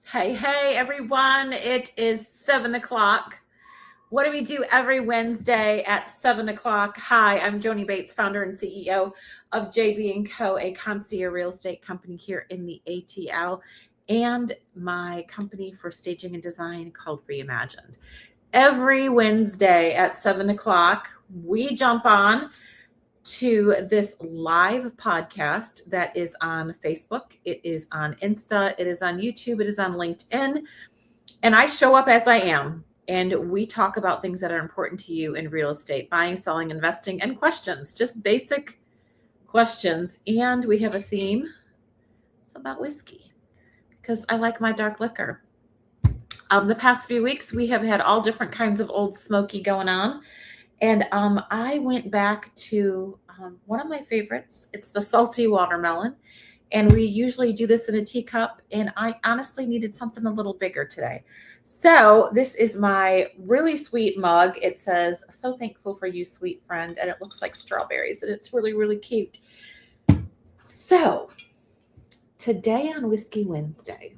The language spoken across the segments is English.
Hey, everyone. It is 7 o'clock. What do we do every Wednesday at 7 o'clock? Hi, I'm Joni Bates, founder and CEO of JB & Co., a concierge real estate company here in the ATL, and my company for staging and design called Reimagined. Every Wednesday at 7 o'clock, we jump on to this live podcast that is on Facebook, it is on Insta, it is on YouTube, it is on LinkedIn, and I show up as I am. And we talk about things that are important to you in real estate, buying, selling, investing, and questions, just basic questions. And we have a theme. It's about whiskey because I like my dark liquor. The past few weeks, we have had all different kinds of old smoky going on. And I went back to one of my favorites. It's the salty watermelon. And we usually do this in a teacup. And I honestly needed something a little bigger today. So this is my really sweet mug. It says, "So thankful for you, sweet friend." And it looks like strawberries. And it's really, really cute. So today on Whiskey Wednesday,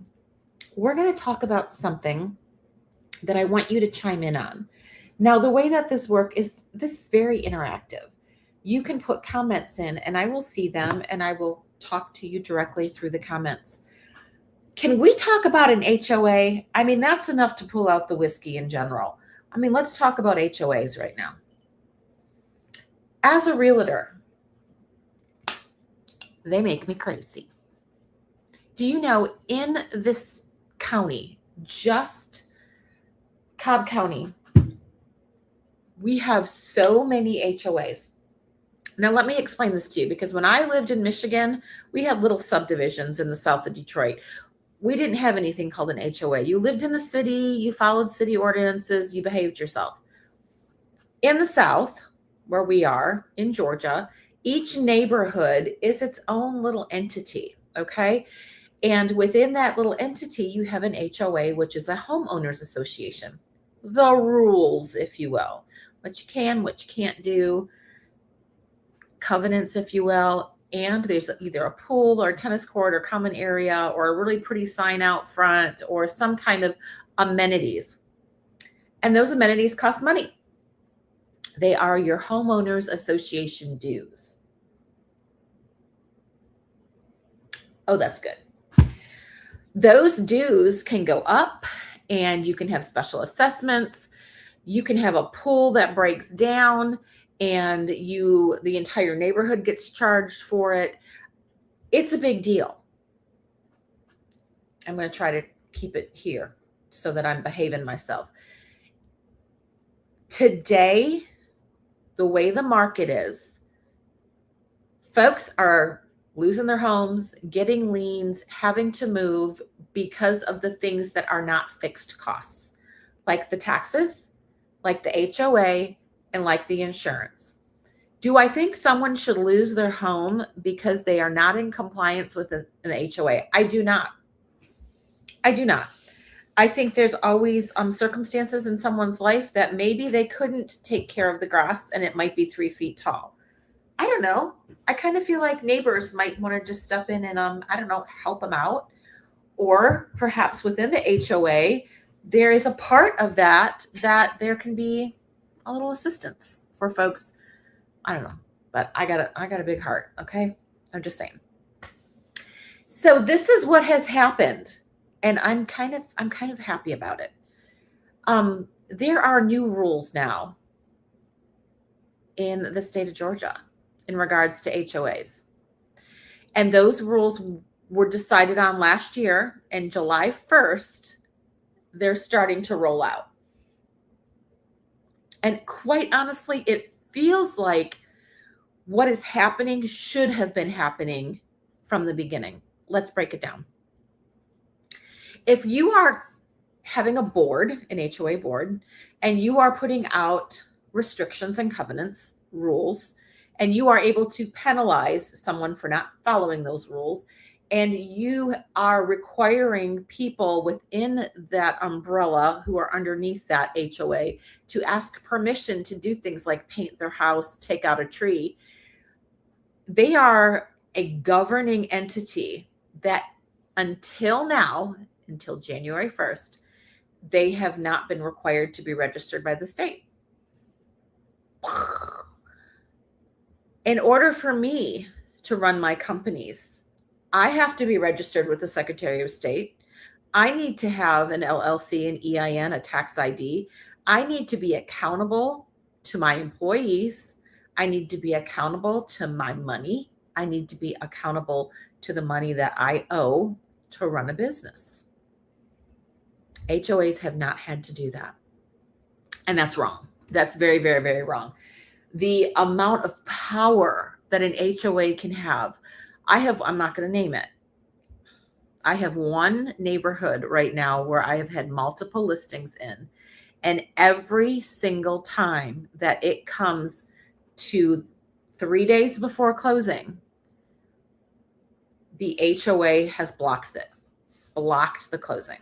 we're going to talk about something that I want you to chime in on. Now, the way that this works is this is very interactive. You can put comments in and I will see them and I will talk to you directly through the comments. Can we talk about an HOA? I mean, that's enough to pull out the whiskey in general. I mean, let's talk about HOAs right now. As a realtor, they make me crazy. Do you know in this county, just Cobb County, we have so many HOAs. Now, let me explain this to you, because when I lived in Michigan, we had little subdivisions in the south of Detroit. We didn't have anything called an HOA. You lived in the city, you followed city ordinances, you behaved yourself. In the south, where we are, in Georgia, each neighborhood is its own little entity, okay? And within that little entity, you have an HOA, which is a homeowners association. The rules, if you will. What you can, what you can't do, covenants, if you will, and there's either a pool or a tennis court or common area or a really pretty sign out front or some kind of amenities. And those amenities cost money. They are your homeowners association dues. Oh, that's good. Those dues can go up and you can have special assessments. You can have a pool that breaks down and the entire neighborhood gets charged for it. It's a big deal. I'm going to try to keep it here so that I'm behaving myself. Today, the way the market is, folks are losing their homes, getting liens, having to move because of the things that are not fixed costs, like the taxes, like the HOA, and like the insurance. Do I think someone should lose their home because they are not in compliance with an HOA? I do not. I do not. I think there's always circumstances in someone's life that maybe they couldn't take care of the grass and it might be 3 feet tall. I don't know. I kind of feel like neighbors might want to just step in and, I don't know, help them out. Or perhaps within the HOA, there is a part of that there can be a little assistance for folks. I don't know, but I got a big heart. Okay. I'm just saying. So this is what has happened. And I'm kind of happy about it. There are new rules now in the state of Georgia in regards to HOAs. And those rules were decided on last year, and July 1st, they're starting to roll out. And quite honestly, it feels like what is happening should have been happening from the beginning. Let's break it down. If you are having a board, an HOA board, and you are putting out restrictions and covenants, rules, and you are able to penalize someone for not following those rules, and you are requiring people within that umbrella who are underneath that HOA to ask permission to do things like paint their house, take out a tree, they are a governing entity that until now, until January 1st, they have not been required to be registered by the state. In order for me to run my companies, I have to be registered with the Secretary of State. I need to have an LLC, an EIN, a tax ID. I need to be accountable to my employees. I need to be accountable to my money. I need to be accountable to the money that I owe to run a business. HOAs have not had to do that. And that's wrong. That's very, very, very wrong. The amount of power that an HOA can have, I'm not going to name it. I have one neighborhood right now where I have had multiple listings in, and every single time that it comes to 3 days before closing, the HOA has blocked the closing.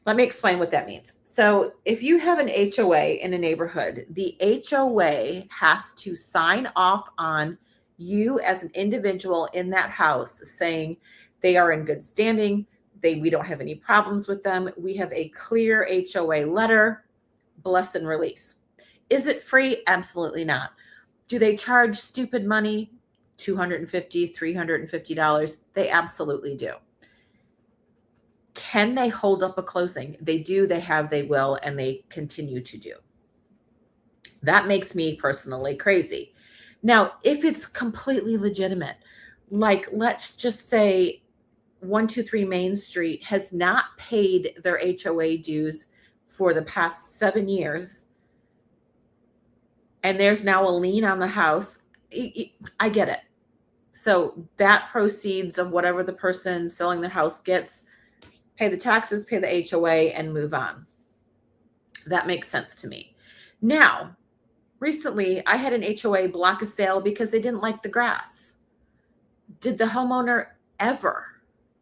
Let me explain what that means. So if you have an HOA in a neighborhood, the HOA has to sign off on you as an individual in that house saying they are in good standing. We don't have any problems with them. We have a clear HOA letter, bless and release. Is it free? Absolutely not. Do they charge stupid money? $250, $350? They absolutely do. Can they hold up a closing? They do, they have, they will, and they continue to do. That makes me personally crazy. Now, if it's completely legitimate, like let's just say 123 Main Street has not paid their HOA dues for the past 7 years, and there's now a lien on the house, I get it. So that proceeds of whatever the person selling their house gets, pay the taxes, pay the HOA, and move on. That makes sense to me. Now, recently, I had an HOA block a sale because they didn't like the grass. Did the homeowner ever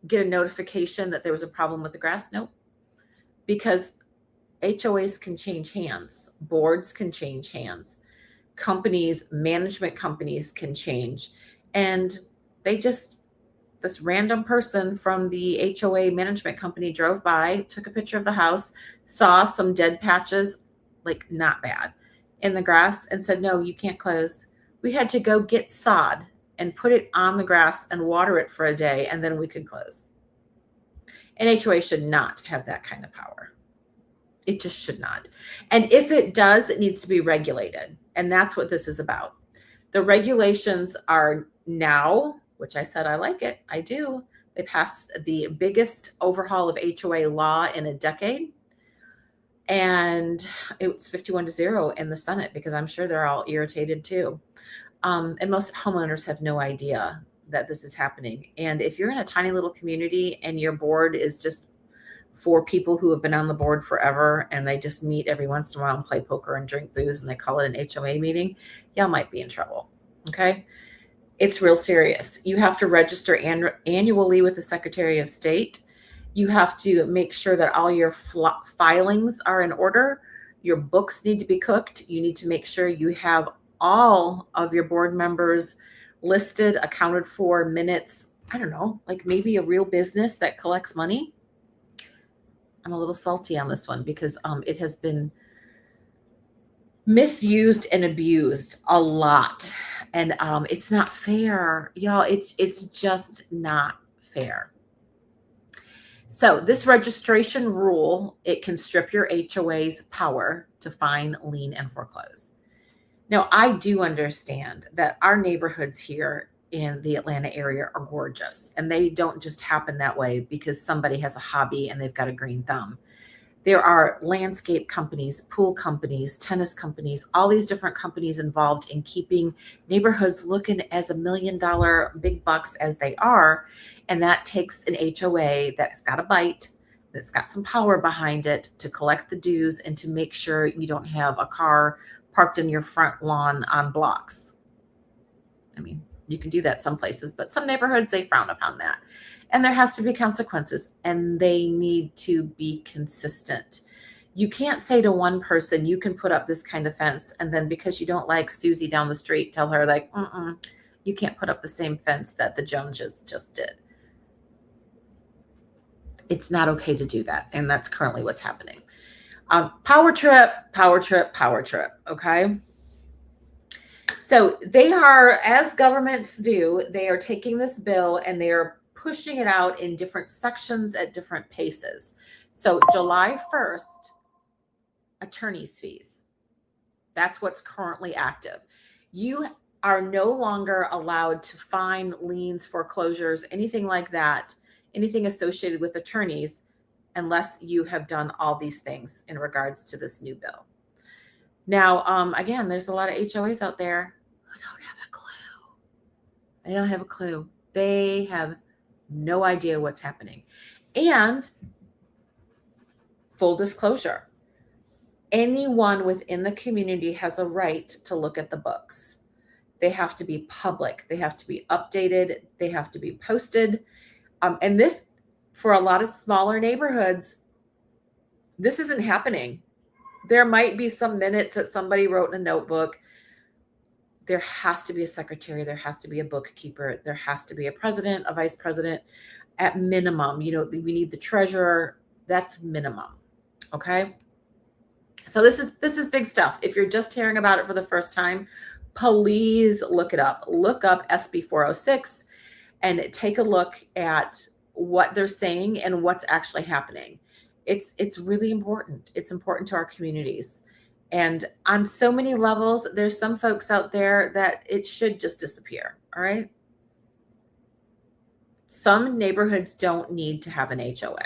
get a notification that there was a problem with the grass? Nope. Because HOAs can change hands. Boards can change hands. Companies, management companies can change. And this random person from the HOA management company drove by, took a picture of the house, saw some dead patches, like not bad, in the grass, and said, no, you can't close. We had to go get sod and put it on the grass and water it for a day, and then we could close. An HOA should not have that kind of power. It just should not. And if it does, it needs to be regulated. And that's what this is about. The regulations are now, which I said I like it. I do. They passed the biggest overhaul of HOA law in a decade. And it was 51-0 in the Senate because I'm sure they're all irritated too. And most homeowners have no idea that this is happening. And if you're in a tiny little community and your board is just for people who have been on the board forever and they just meet every once in a while and play poker and drink booze and they call it an HOA meeting, y'all might be in trouble. Okay. It's real serious. You have to register annually with the Secretary of State. You have to make sure that all your filings are in order. Your books need to be cooked. You need to make sure you have all of your board members listed, accounted for, minutes. I don't know, like maybe a real business that collects money. I'm a little salty on this one because it has been misused and abused a lot. And it's not fair, y'all. It's just not fair. So this registration rule, it can strip your HOA's power to fine, lien, and foreclose. Now, I do understand that our neighborhoods here in the Atlanta area are gorgeous, and they don't just happen that way because somebody has a hobby and they've got a green thumb. There are landscape companies, pool companies, tennis companies, all these different companies involved in keeping neighborhoods looking as $1 million big bucks as they are. And that takes an HOA that's got a bite, that's got some power behind it to collect the dues and to make sure you don't have a car parked in your front lawn on blocks. I mean, you can do that some places, but some neighborhoods, they frown upon that. And there has to be consequences, and they need to be consistent. You can't say to one person, you can put up this kind of fence, and then because you don't like Susie down the street, tell her like, you can't put up the same fence that the Joneses just did. It's not okay to do that. And that's currently what's happening. Power trip. Okay. So they are, as governments do, they are taking this bill and they are pushing it out in different sections at different paces. So July 1st, attorney's fees. That's what's currently active. You are no longer allowed to fine liens, foreclosures, anything like that, anything associated with attorneys, unless you have done all these things in regards to this new bill. Now, again, there's a lot of HOAs out there who don't have a clue. They don't have a clue. They have no idea what's happening. And full disclosure, anyone within the community has a right to look at the books. They have to be public. They have to be updated. They have to be posted. And this, for a lot of smaller neighborhoods, this isn't happening. There might be some minutes that somebody wrote in a notebook. There has to be a secretary. There has to be a bookkeeper. There has to be a president, a vice president at minimum. You know, we need the treasurer. That's minimum. Okay. So this is big stuff. If you're just hearing about it for the first time, please look it up. Look up SB 406 and take a look at what they're saying and what's actually happening. It's really important. It's important to our communities. And on so many levels, there's some folks out there that it should just disappear. All right. Some neighborhoods don't need to have an HOA.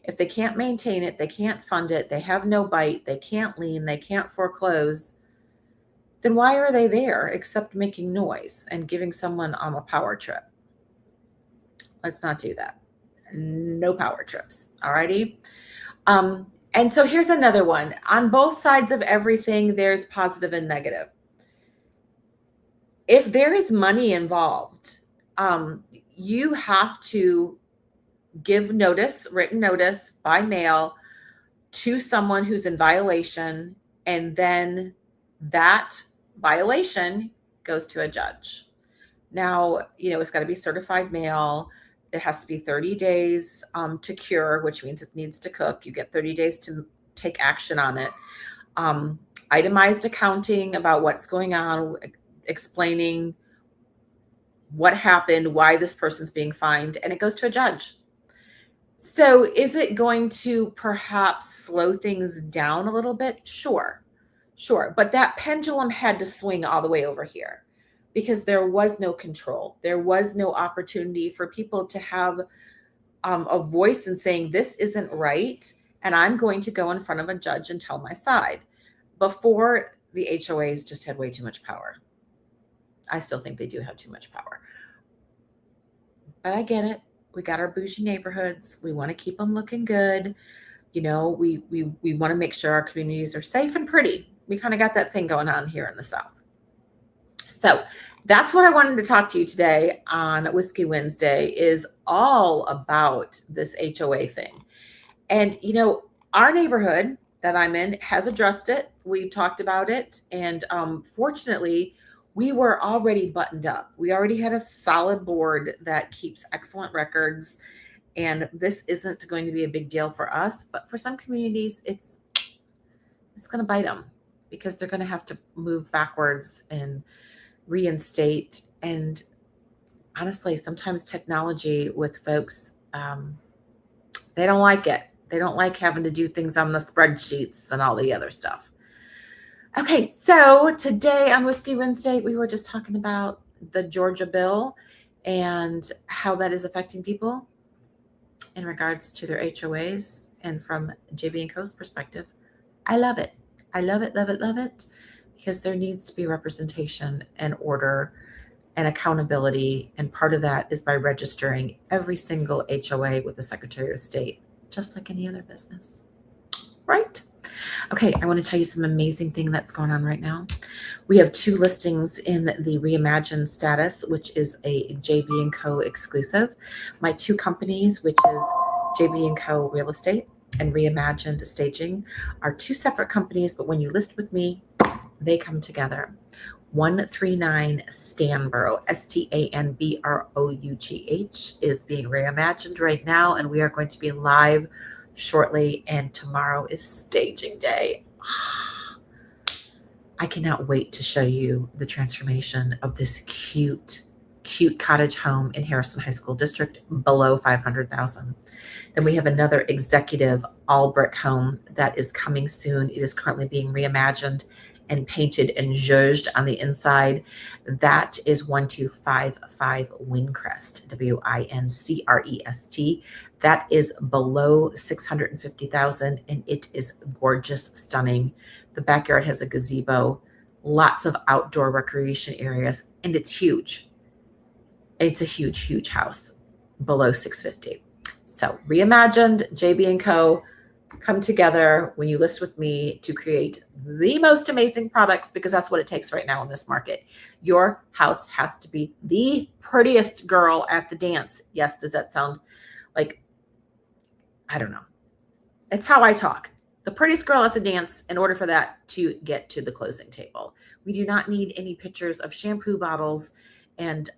If they can't maintain it, they can't fund it, they have no bite, they can't lien, they can't foreclose, then why are they there except making noise and giving someone a power trip? Let's not do that. No power trips. All righty. And so here's another one. On both sides of everything, there's positive and negative. If there is money involved, you have to give notice, written notice by mail to someone who's in violation, and then that violation goes to a judge. Now, you know, it's got to be certified mail. It has to be 30 days to cure, which means it needs to cook. You get 30 days to take action on it. Itemized accounting about what's going on, explaining what happened, why this person's being fined, and it goes to a judge. So is it going to perhaps slow things down a little bit? Sure. But that pendulum had to swing all the way over here because there was no control. There was no opportunity for people to have a voice in saying, this isn't right, and I'm going to go in front of a judge and tell my side. Before, the HOAs just had way too much power. I still think they do have too much power. But I get it. We got our bougie neighborhoods. We want to keep them looking good. You know, we want to make sure our communities are safe and pretty. We kind of got that thing going on here in the South. So that's what I wanted to talk to you today on Whiskey Wednesday, is all about this HOA thing. And, you know, our neighborhood that I'm in has addressed it. We've talked about it. And fortunately, we were already buttoned up. We already had a solid board that keeps excellent records. And this isn't going to be a big deal for us. But for some communities, it's going to bite them because they're going to have to move backwards and reinstate. And honestly, sometimes technology with folks, they don't like it. They don't like having to do things on the spreadsheets and all the other stuff. Okay, so today on Whiskey Wednesday, we were just talking about the Georgia bill and how that is affecting people in regards to their HOAs. And from JB & Co's perspective, I love it. I love it, love it, love it, because there needs to be representation and order and accountability. And part of that is by registering every single HOA with the Secretary of State, just like any other business, right? Okay, I want to tell you some amazing thing that's going on right now. We have 2 listings in the Reimagine status, which is a JB & Co exclusive. My 2 companies, which is JB & Co Real Estate and Reimagined Staging, are 2 separate companies, but when you list with me, they come together. 139 Stanborough, Stanbrough, is being reimagined right now, and we are going to be live shortly, and tomorrow is staging day. I cannot wait to show you the transformation of this cute cottage home in Harrison High School District below 500,000. Then we have another executive all brick home that is coming soon. It is currently being reimagined and painted and zhuzhed on the inside. That is 1255 Windcrest, Wincrest. That is below 650,000, and it is gorgeous, stunning. The backyard has a gazebo, lots of outdoor recreation areas, and it's huge. It's a huge house below 650. So reimagined, JB & Co. come together when you list with me to create the most amazing products, because that's what it takes right now in this market. Your house has to be the prettiest girl at the dance. Yes, does that sound like, I don't know. It's how I talk. The prettiest girl at the dance in order for that to get to the closing table. We do not need any pictures of shampoo bottles and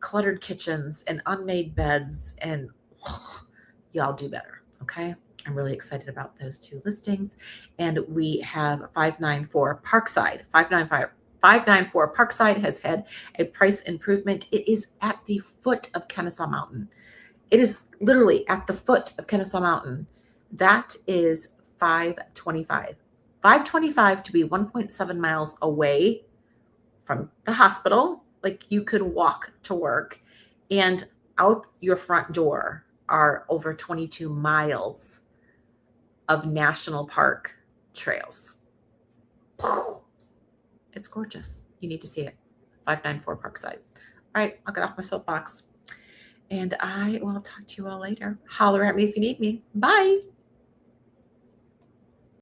cluttered kitchens and unmade beds, and y'all do better, okay? I'm really excited about those two listings. And we have 594 Parkside. 594 Parkside has had a price improvement. It is at the foot of Kennesaw Mountain. It is literally at the foot of Kennesaw Mountain. That is 525. 525 to be 1.7 miles away from the hospital. Like, you could walk to work, and out your front door are over 22 miles of national park trails. It's gorgeous. You need to see it. 594 Parkside. All right, I'll get off my soapbox, and I will talk to you all later. Holler at me if you need me. Bye.